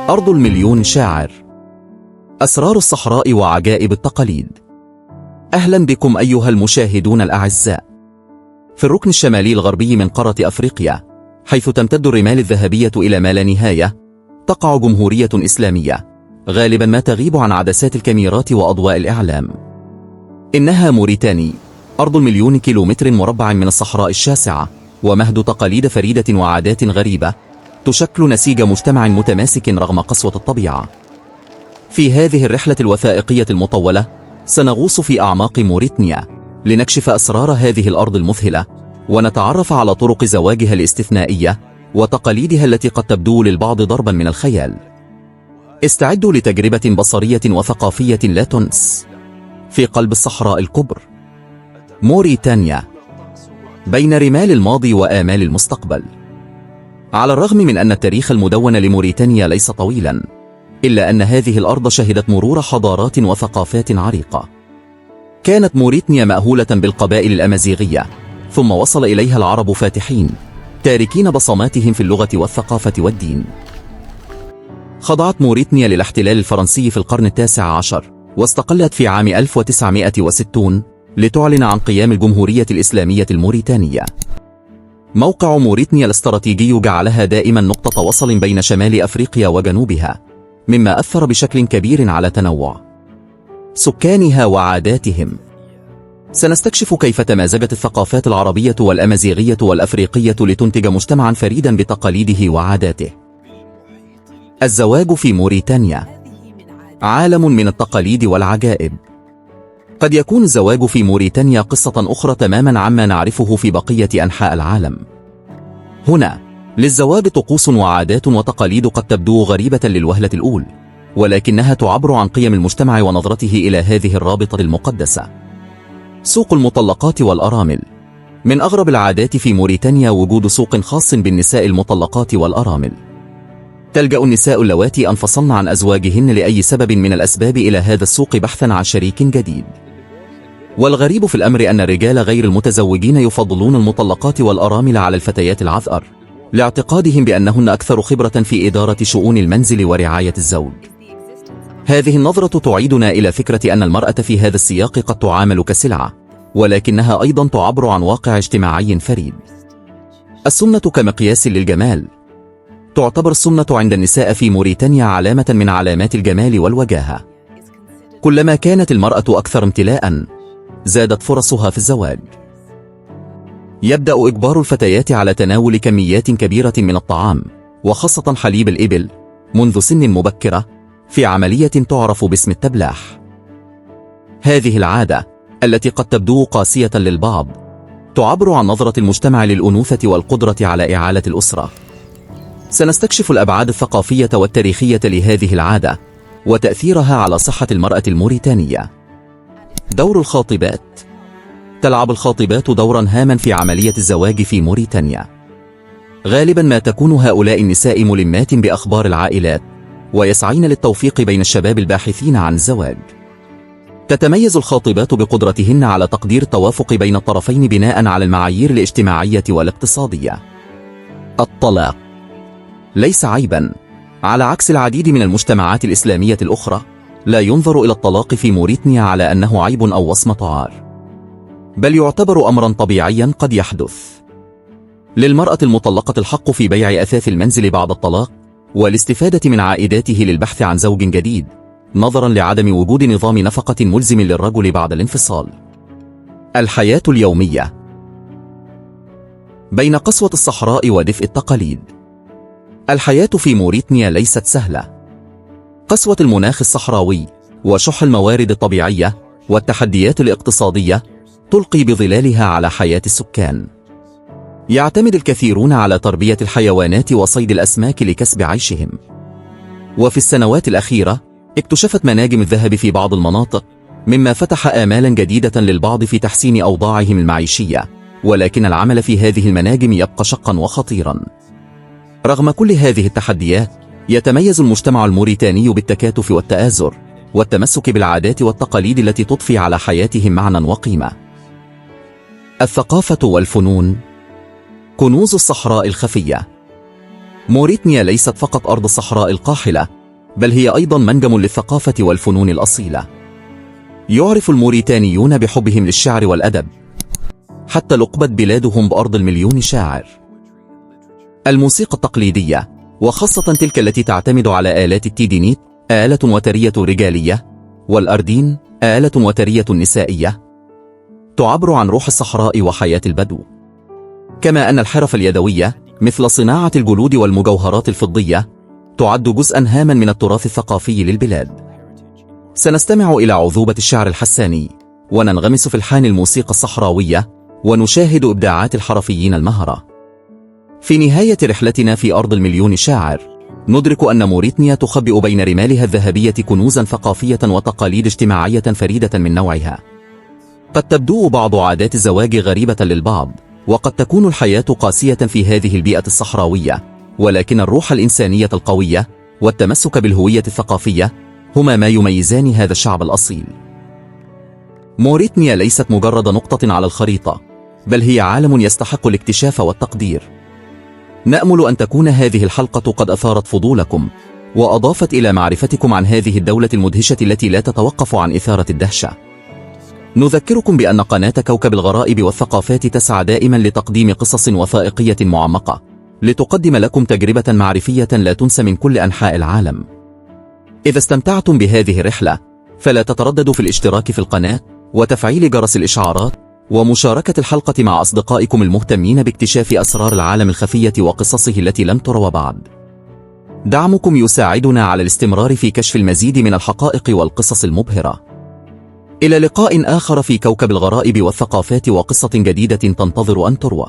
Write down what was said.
أرض المليون شاعر. أسرار الصحراء وعجائب التقاليد. أهلا بكم أيها المشاهدون الأعزاء. في الركن الشمالي الغربي من قارة أفريقيا، حيث تمتد الرمال الذهبية إلى ما لا نهاية، تقع جمهورية إسلامية غالبا ما تغيب عن عدسات الكاميرات وأضواء الإعلام. إنها موريتاني، أرض المليون كيلومتر مربع من الصحراء الشاسعة، ومهد تقاليد فريدة وعادات غريبة تشكل نسيج مجتمع متماسك رغم قسوة الطبيعة. في هذه الرحلة الوثائقية المطولة سنغوص في أعماق موريتانيا لنكشف أسرار هذه الأرض المذهلة، ونتعرف على طرق زواجها الاستثنائية وتقاليدها التي قد تبدو للبعض ضربا من الخيال. استعدوا لتجربة بصرية وثقافية لا تنس في قلب الصحراء الكبرى. موريتانيا بين رمال الماضي وآمال المستقبل. على الرغم من أن التاريخ المدون لموريتانيا ليس طويلا، إلا أن هذه الأرض شهدت مرور حضارات وثقافات عريقة. كانت موريتانيا مأهولة بالقبائل الأمازيغية، ثم وصل إليها العرب فاتحين تاركين بصماتهم في اللغة والثقافة والدين. خضعت موريتانيا للاحتلال الفرنسي في القرن التاسع عشر، واستقلت في عام 1960 لتعلن عن قيام الجمهورية الإسلامية الموريتانية. موقع موريتانيا الاستراتيجي جعلها دائما نقطة وصل بين شمال أفريقيا وجنوبها، مما أثر بشكل كبير على تنوع سكانها وعاداتهم. سنستكشف كيف تمازجت الثقافات العربية والأمازيغية والأفريقية لتنتج مجتمعا فريدا بتقاليده وعاداته. الزواج في موريتانيا عالم من التقاليد والعجائب. قد يكون الزواج في موريتانيا قصة أخرى تماما عما نعرفه في بقية أنحاء العالم. هنا للزواج طقوس وعادات وتقاليد قد تبدو غريبة للوهلة الأولى، ولكنها تعبر عن قيم المجتمع ونظرته إلى هذه الرابطة المقدسة. سوق المطلقات والأرامل. من أغرب العادات في موريتانيا وجود سوق خاص بالنساء المطلقات والأرامل. تلجأ النساء اللواتي انفصلن عن أزواجهن لأي سبب من الأسباب إلى هذا السوق بحثا عن شريك جديد. والغريب في الأمر أن الرجال غير المتزوجين يفضلون المطلقات والأرامل على الفتيات العذأر، لاعتقادهم بأنهن أكثر خبرة في إدارة شؤون المنزل ورعاية الزوج. هذه النظرة تعيدنا إلى فكرة أن المرأة في هذا السياق قد تعامل كسلعة، ولكنها أيضا تعبر عن واقع اجتماعي فريد. السنة كمقياس للجمال. تعتبر السنة عند النساء في موريتانيا علامة من علامات الجمال والوجاهة. كلما كانت المرأة أكثر امتلاء، زادت فرصها في الزواج. يبدأ إجبار الفتيات على تناول كميات كبيرة من الطعام، وخاصة حليب الإبل، منذ سن مبكرة، في عملية تعرف باسم التبلاح. هذه العادة التي قد تبدو قاسية للبعض تعبر عن نظرة المجتمع للأنوثة والقدرة على إعالة الأسرة. سنستكشف الأبعاد الثقافية والتاريخية لهذه العادة وتأثيرها على صحة المرأة الموريتانية. دور الخاطبات. تلعب الخاطبات دورا هاما في عملية الزواج في موريتانيا. غالبا ما تكون هؤلاء النساء ملمات بأخبار العائلات، ويسعين للتوفيق بين الشباب الباحثين عن الزواج. تتميز الخاطبات بقدرتهن على تقدير التوافق بين الطرفين بناء على المعايير الاجتماعية والاقتصادية. الطلاق ليس عيبا. على عكس العديد من المجتمعات الإسلامية الأخرى، لا ينظر إلى الطلاق في موريتانيا على أنه عيب أو وصمة عار، بل يعتبر أمرا طبيعيا قد يحدث. للمرأة المطلقة الحق في بيع أثاث المنزل بعد الطلاق، والاستفادة من عائداته للبحث عن زوج جديد، نظرا لعدم وجود نظام نفقة ملزم للرجل بعد الانفصال. الحياة اليومية. بين قسوة الصحراء ودفء التقاليد. الحياة في موريتانيا ليست سهلة. قسوة المناخ الصحراوي، وشح الموارد الطبيعية، والتحديات الاقتصادية تلقي بظلالها على حياة السكان. يعتمد الكثيرون على تربية الحيوانات وصيد الأسماك لكسب عيشهم. وفي السنوات الأخيرة اكتشفت مناجم الذهب في بعض المناطق، مما فتح آمالا جديدة للبعض في تحسين أوضاعهم المعيشية، ولكن العمل في هذه المناجم يبقى شقا وخطيرا. رغم كل هذه التحديات، يتميز المجتمع الموريتاني بالتكاتف والتآزر والتمسك بالعادات والتقاليد التي تضفي على حياتهم معنى وقيمة. الثقافة والفنون. كنوز الصحراء الخفية. موريتانيا ليست فقط أرض الصحراء القاحلة، بل هي أيضا منجم للثقافة والفنون الأصيلة. يعرف الموريتانيون بحبهم للشعر والأدب، حتى لقبت بلادهم بأرض المليون شاعر. الموسيقى التقليدية، وخاصة تلك التي تعتمد على آلات التيدينيت، آلة وترية رجالية، والأردين، آلة وترية نسائية، تعبر عن روح الصحراء وحياة البدو. كما أن الحرف اليدوية مثل صناعة الجلود والمجوهرات الفضية تعد جزءا هاما من التراث الثقافي للبلاد. سنستمع إلى عذوبة الشعر الحساني، وننغمس في الحان الموسيقى الصحراوية، ونشاهد إبداعات الحرفيين المهرة. في نهاية رحلتنا في أرض المليون شاعر، ندرك أن موريتانيا تخبئ بين رمالها الذهبية كنوزا ثقافية وتقاليد اجتماعية فريدة من نوعها. قد تبدو بعض عادات الزواج غريبة للبعض، وقد تكون الحياة قاسية في هذه البيئة الصحراوية، ولكن الروح الإنسانية القوية والتمسك بالهوية الثقافية هما ما يميزان هذا الشعب الأصيل. موريتانيا ليست مجرد نقطة على الخريطة، بل هي عالم يستحق الاكتشاف والتقدير. نأمل أن تكون هذه الحلقة قد أثارت فضولكم، وأضافت إلى معرفتكم عن هذه الدولة المدهشة التي لا تتوقف عن إثارة الدهشة. نذكركم بأن قناة كوكب الغرائب والثقافات تسعى دائما لتقديم قصص وثائقية معمقة، لتقدم لكم تجربة معرفية لا تنسى من كل أنحاء العالم. إذا استمتعتم بهذه الرحلة، فلا تترددوا في الاشتراك في القناة، وتفعيل جرس الإشعارات، ومشاركة الحلقة مع أصدقائكم المهتمين باكتشاف أسرار العالم الخفية وقصصه التي لم تروى بعد. دعمكم يساعدنا على الاستمرار في كشف المزيد من الحقائق والقصص المبهرة. إلى لقاء آخر في كوكب الغرائب والثقافات، وقصة جديدة تنتظر أن تروى.